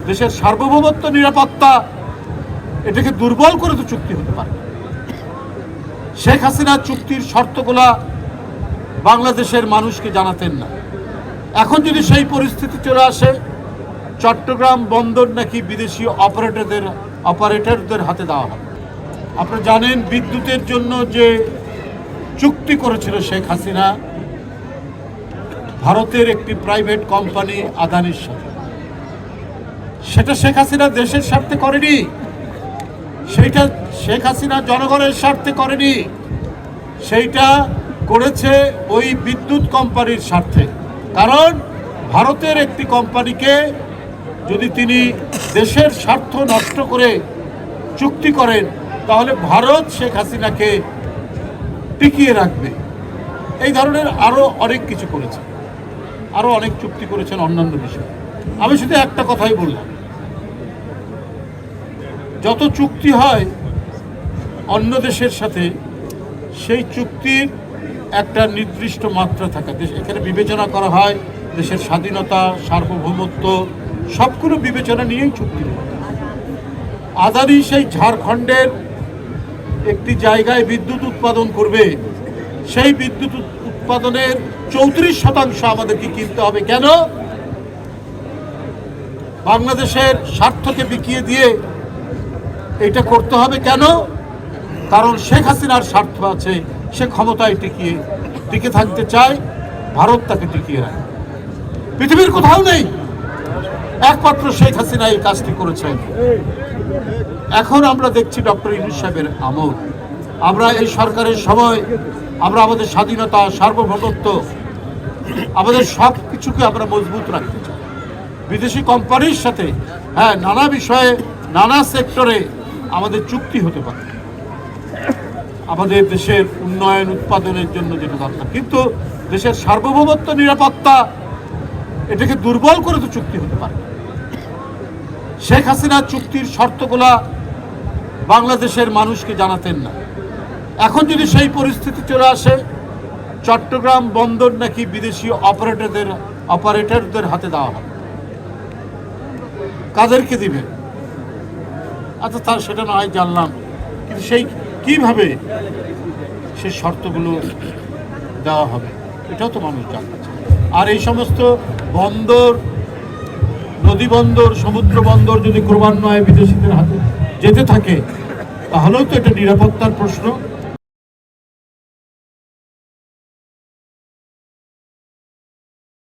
দেশের সার্বভৌমত্ব নিরাপত্তা এটাকে দুর্বল করে তো চুক্তি হতে পারে। শেখ হাসিনা চুক্তির শর্তগুলা বাংলাদেশের মানুষকে জানাতেন না। এখন যদি সেই পরিস্থিতি চলে আসে, চট্টগ্রাম বন্দর নাকি বিদেশি অপারেটরদের হাতে দেওয়া হবে। আপনারা জানেন বিদ্যুতের জন্য যে চুক্তি করেছিল শেখ হাসিনা ভারতের একটি প্রাইভেট কোম্পানি আদানির সাথে, সেটা শেখ হাসিনা দেশের স্বার্থে করেনি, সেইটা শেখ হাসিনা জনগণের স্বার্থে করেনি, সেইটা করেছে ওই বিদ্যুৎ কোম্পানির স্বার্থে। কারণ ভারতের একটি কোম্পানিকে যদি তিনি দেশের স্বার্থ নষ্ট করে চুক্তি করেন, তাহলে ভারত শেখ হাসিনাকে টিকিয়ে রাখবে। এই ধরনের আরও অনেক কিছু করেছে, আরও অনেক চুক্তি করেছেন অন্যান্য বিষয়ে। আমি শুধু একটা কথাই বললাম, যত চুক্তি হয় অন্য দেশের সাথে, সেই চুক্তির একটা নির্দিষ্ট মাত্রা থাকে। এখানে বিবেচনা করা হয় দেশের স্বাধীনতা, সার্বভৌমত্ব, সবগুলো বিবেচনা নিয়েই চুক্তি। আদানি সেই ঝাড়খণ্ডের একটি জায়গায় বিদ্যুৎ উৎপাদন করবে, সেই বিদ্যুৎ উৎপাদনের 34% আমাদেরকে কিনতে হবে। কেন? বাংলাদেশের স্বার্থকে বিকিয়ে দিয়ে এটা করতে হবে। কেন? কারণ শেখ হাসিনার স্বার্থ আছে, সে ক্ষমতায় টিকে থাকতে চায়, ভারত তাকে টিকিয়ে রাখে। পৃথিবীর কোথাও নেই, একমাত্র শেখ হাসিনা এই কাজটি করেছেন। এখন আমরা দেখছি ডক্টর ইউনূস সাহেবের আমল, আমরা এই সরকারের সময় আমরা আমাদের স্বাধীনতা, সার্বভৌমত্ব, আমাদের সব কিছুকে আমরা মজবুত রাখতে চাই। বিদেশি কোম্পানির সাথে নানা বিষয়ে, নানা সেক্টরে আমাদের চুক্তি হতে পারে আমাদের দেশের উন্নয়ন, উৎপাদনের জন্য যেটা দরকার। কিন্তু দেশের সার্বভৌমত্ব নিরাপত্তা এটাকে দুর্বল করে তো চুক্তি হতে পারে। শেখ হাসিনা চুক্তির শর্তগুলা বাংলাদেশের মানুষকে জানাতেন না। এখন যদি সেই পরিস্থিতি চলে আসে, চট্টগ্রাম বন্দর নাকি বিদেশি অপারেটরদের হাতে দেওয়া হবে। কাদেরকে দিবে? আচ্ছা, তার সেটা না হয় জানলাম, কিন্তু সেই কিভাবে সেই শর্তগুলো দেওয়া হবে এটাও তো মানুষ জানতে চায়। আর এই সমস্ত বন্দর, নদী বন্দর, সমুদ্র বন্দর যদি ক্রমান্বয়ে বিদেশিদের হাতে যেতে থাকে, তাহলেও তো এটা নিরাপত্তার প্রশ্ন।